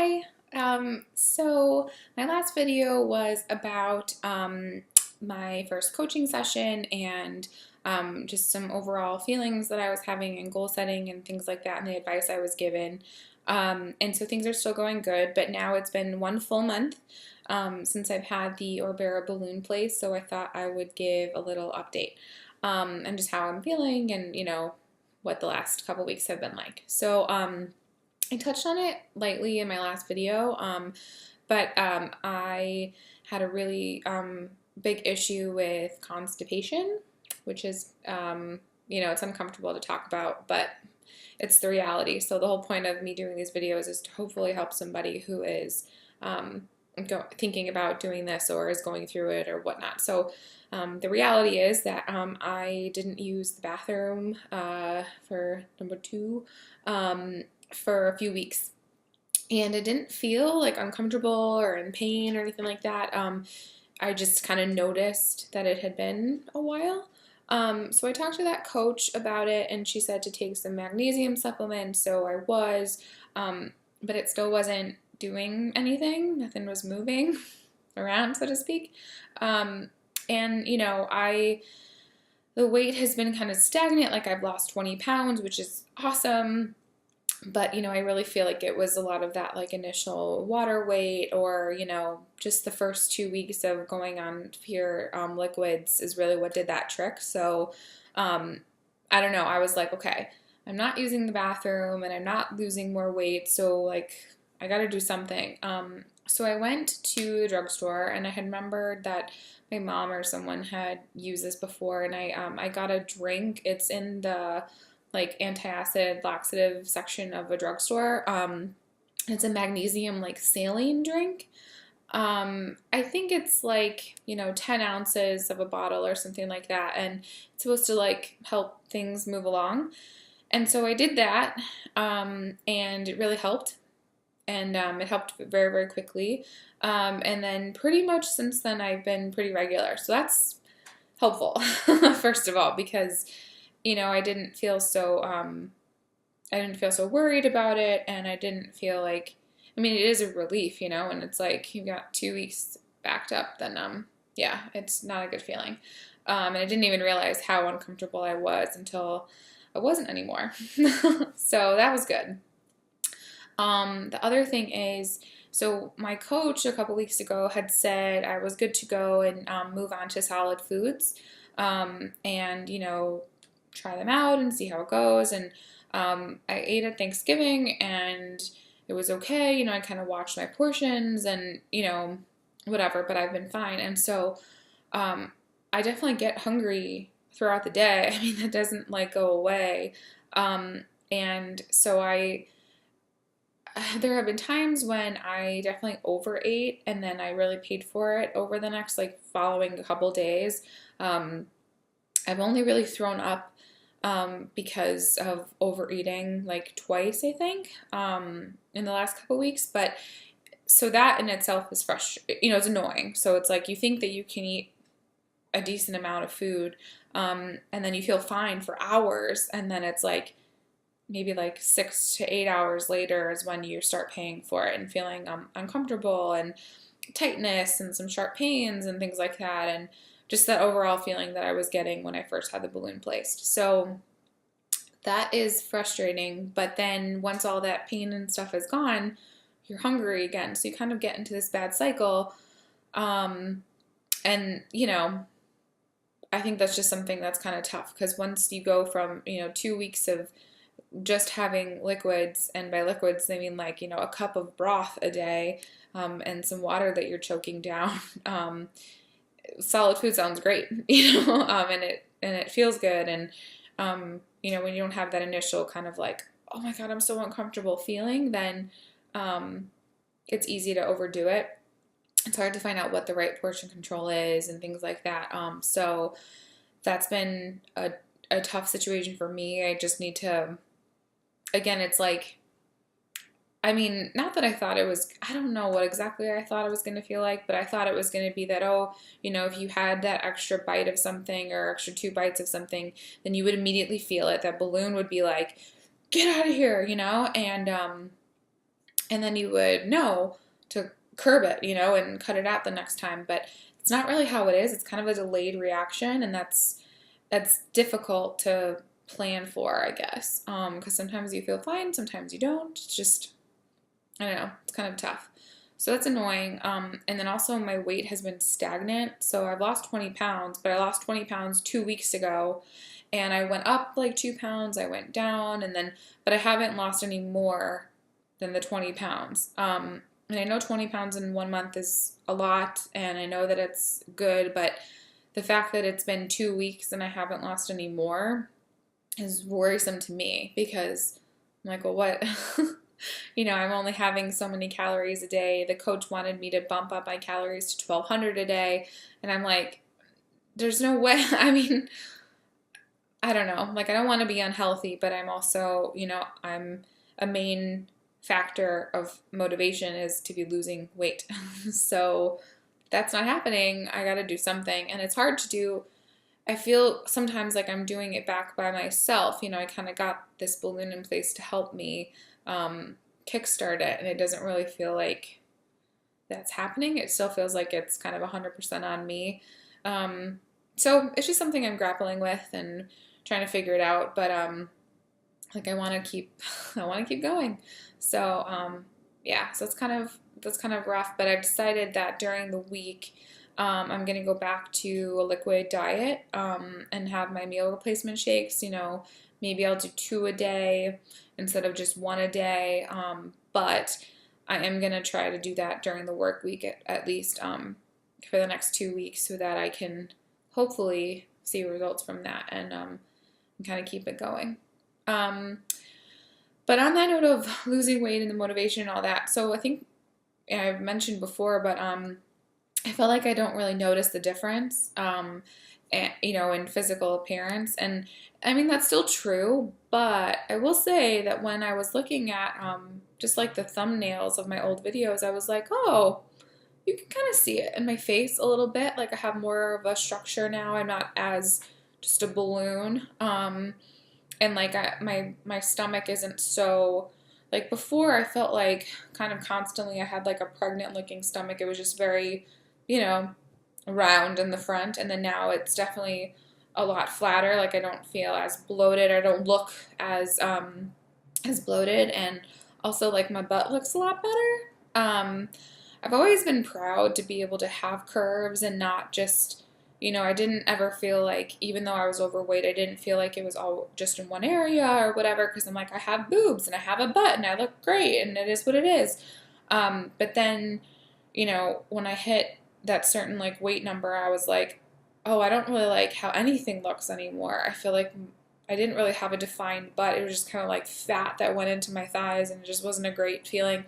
Hi. So my last video was about my first coaching session and just some overall feelings that I was having and goal setting and things like that and the advice I was given. And so things are still going good, but now it's been one full month since I've had the Orbera Balloon place, so I thought I would give a little update and just how I'm feeling and, what the last couple weeks have been like. So, I touched on it lightly in my last video, but I had a really big issue with constipation, which is, it's uncomfortable to talk about, but it's the reality. So the whole point of me doing these videos is to hopefully help somebody who is thinking about doing this or is going through it or whatnot. So the reality is that I didn't use the bathroom for number two for a few weeks, and it didn't feel like uncomfortable or in pain or anything like that. I just kind of noticed that it had been a while. So I talked to that coach about it, and she said to take some magnesium supplements. So I was, but it still wasn't doing anything. Nothing was moving around, so to speak. And the weight has been kind of stagnant. Like I've lost 20 pounds, which is awesome. But, I really feel like it was a lot of that like initial water weight or, just the first 2 weeks of going on pure liquids is really what did that trick. So, I don't know. I was like, okay, I'm not using the bathroom and I'm not losing more weight. So like, I got to do something. So I went to the drugstore and I had remembered that my mom or someone had used this before, and I got a drink. It's in the like antacid laxative section of a drugstore. It's a magnesium like saline drink. I think it's like, 10 ounces of a bottle or something like that. And it's supposed to like help things move along. And so I did that, and it really helped. And it helped very, very quickly. And then pretty much since then I've been pretty regular. So that's helpful, first of all, because I didn't feel so worried about it, and I didn't feel like, it is a relief, and it's like you've got 2 weeks backed up, then yeah, it's not a good feeling. And I didn't even realize how uncomfortable I was until I wasn't anymore. So that was good. The other thing is, so my coach a couple weeks ago had said I was good to go and move on to solid foods, and try them out and see how it goes. And I ate at Thanksgiving and it was okay. I kind of watched my portions and, whatever, but I've been fine. And so I definitely get hungry throughout the day. That doesn't like go away. And so there have been times when I definitely overate and then I really paid for it over the next like following a couple days. I've only really thrown up because of overeating like twice, I think, in the last couple weeks. But so that in itself is frustrating, it's annoying. So it's like you think that you can eat a decent amount of food, and then you feel fine for hours, and then it's like maybe like 6 to 8 hours later is when you start paying for it and feeling uncomfortable and tightness and some sharp pains and things like that, and just that overall feeling that I was getting when I first had the balloon placed. So that is frustrating, but then once all that pain and stuff is gone, you're hungry again. So you kind of get into this bad cycle. And, I think that's just something that's kind of tough, because once you go from, 2 weeks of just having liquids, and by liquids, they mean like, a cup of broth a day, and some water that you're choking down, solid food sounds great, and it feels good. And, when you don't have that initial kind of like, oh my God, I'm so uncomfortable feeling, then, it's easy to overdo it. It's hard to find out what the right portion control is and things like that. So that's been a tough situation for me. I just need to, again, it's like, not that I thought it was, I don't know what exactly I thought it was going to feel like, but I thought it was going to be that, if you had that extra bite of something or extra 2 bites of something, then you would immediately feel it. That balloon would be like, get out of here, and then you would know to curb it, and cut it out the next time. But it's not really how it is. It's kind of a delayed reaction, and that's difficult to plan for, I guess. Because sometimes you feel fine, sometimes you don't. It's just, I don't know, it's kind of tough. So that's annoying. And then also my weight has been stagnant. So I've lost 20 pounds, but I lost 20 pounds 2 weeks ago. And I went up like 2 pounds, I went down, but I haven't lost any more than the 20 pounds. And I know 20 pounds in 1 month is a lot, and I know that it's good, but the fact that it's been 2 weeks and I haven't lost any more is worrisome to me, because I'm like, well, what? I'm only having so many calories a day. The coach wanted me to bump up my calories to 1,200 a day, and I'm like, there's no way. I mean, I don't know. Like, I don't want to be unhealthy, but I'm also, I'm a main factor of motivation is to be losing weight. So that's not happening. I got to do something, and it's hard to do. I feel sometimes like I'm doing it back by myself. I kind of got this balloon in place to help me kickstart it, and it doesn't really feel like that's happening. It still feels like it's kind of 100% on me. So it's just something I'm grappling with and trying to figure it out. But like I want to keep going. So yeah, so that's kind of rough. But I've decided that during the week, I'm going to go back to a liquid diet and have my meal replacement shakes. Maybe I'll do 2 a day instead of just 1 a day. But I am going to try to do that during the work week at least for the next 2 weeks, so that I can hopefully see results from that and kind of keep it going. But on that note of losing weight and the motivation and all that, so I think I've mentioned before, but I feel like I don't really notice the difference, in physical appearance. And I mean, that's still true, but I will say that when I was looking at just like the thumbnails of my old videos, I was like, oh, you can kind of see it in my face a little bit. Like I have more of a structure now. I'm not as just a balloon. And like my stomach isn't so, like before I felt like kind of constantly I had like a pregnant looking stomach. It was just very, round in the front. And then now it's definitely a lot flatter. Like I don't feel as bloated. I don't look as bloated. And also like my butt looks a lot better. I've always been proud to be able to have curves and not just, I didn't ever feel like, even though I was overweight, I didn't feel like it was all just in one area or whatever, because I'm like, I have boobs and I have a butt and I look great and it is what it is. But then, when I hit that certain like weight number, I was like, oh, I don't really like how anything looks anymore. I feel like I didn't really have a defined butt. It was just kind of like fat that went into my thighs, and it just wasn't a great feeling.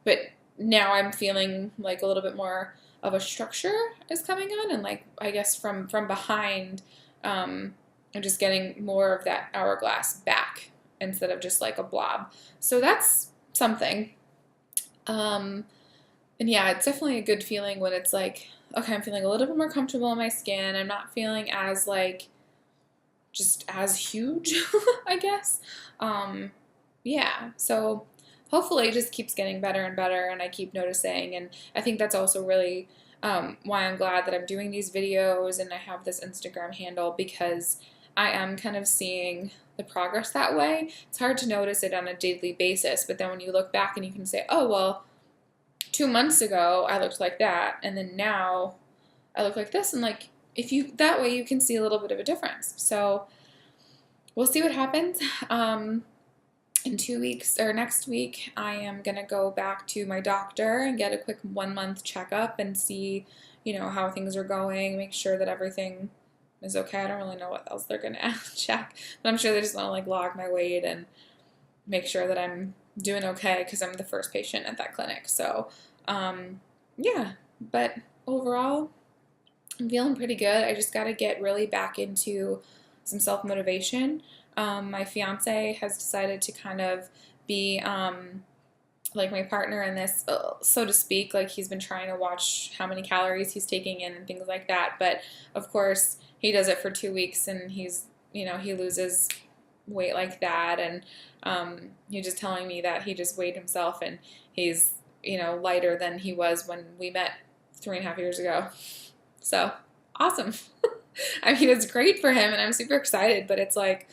But now I'm feeling like a little bit more of a structure is coming on, and like I guess from behind, I'm just getting more of that hourglass back instead of just like a blob. So that's something. And yeah, it's definitely a good feeling when it's like, okay, I'm feeling a little bit more comfortable in my skin. I'm not feeling as like just as huge, I guess. Yeah, so hopefully it just keeps getting better and better, and I keep noticing. And I think that's also really why I'm glad that I'm doing these videos and I have this Instagram handle, because I am kind of seeing the progress that way. It's hard to notice it on a daily basis, but then when you look back and you can say, oh, well, 2 months ago I looked like that, and then now I look like this, and like that way you can see a little bit of a difference. So we'll see what happens. In 2 weeks or next week, I am going to go back to my doctor and get a quick 1 month checkup and see, how things are going, make sure that everything is okay. I don't really know what else they're going to check, but I'm sure they just want to like log my weight and make sure that I'm doing okay, because I'm the first patient at that clinic. So, yeah, but overall, I'm feeling pretty good. I just got to get really back into some self-motivation. My fiance has decided to kind of be like my partner in this, so to speak. Like he's been trying to watch how many calories he's taking in and things like that. But of course, he does it for 2 weeks, and he's, he loses weight like that. And he was just telling me that he just weighed himself and he's, lighter than he was when we met 3.5 years ago. So awesome. I mean, it's great for him and I'm super excited, but it's like,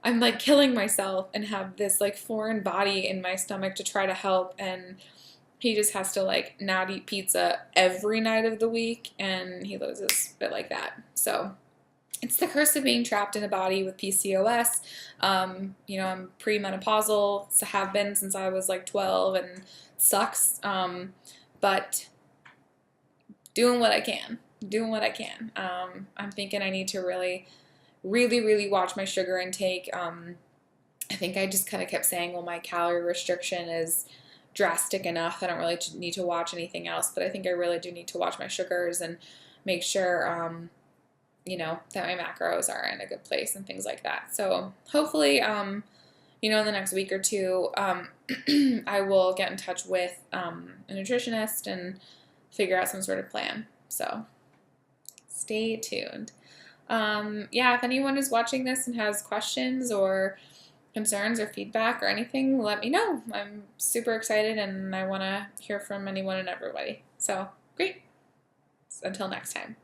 I'm like killing myself and have this like foreign body in my stomach to try to help, and he just has to like not eat pizza every night of the week, and he loses a bit like that. So it's the curse of being trapped in a body with PCOS. I'm premenopausal, so have been since I was like 12, and it sucks. But doing what I can. I'm thinking I need to really, really, really watch my sugar intake. I think I just kind of kept saying, well, my calorie restriction is drastic enough. I don't really need to watch anything else, but I think I really do need to watch my sugars and make sure, that my macros are in a good place and things like that. So hopefully, in the next week or two, I will get in touch with a nutritionist and figure out some sort of plan. So stay tuned. If anyone is watching this and has questions or concerns or feedback or anything, let me know. I'm super excited and I want to hear from anyone and everybody. So great. Until next time.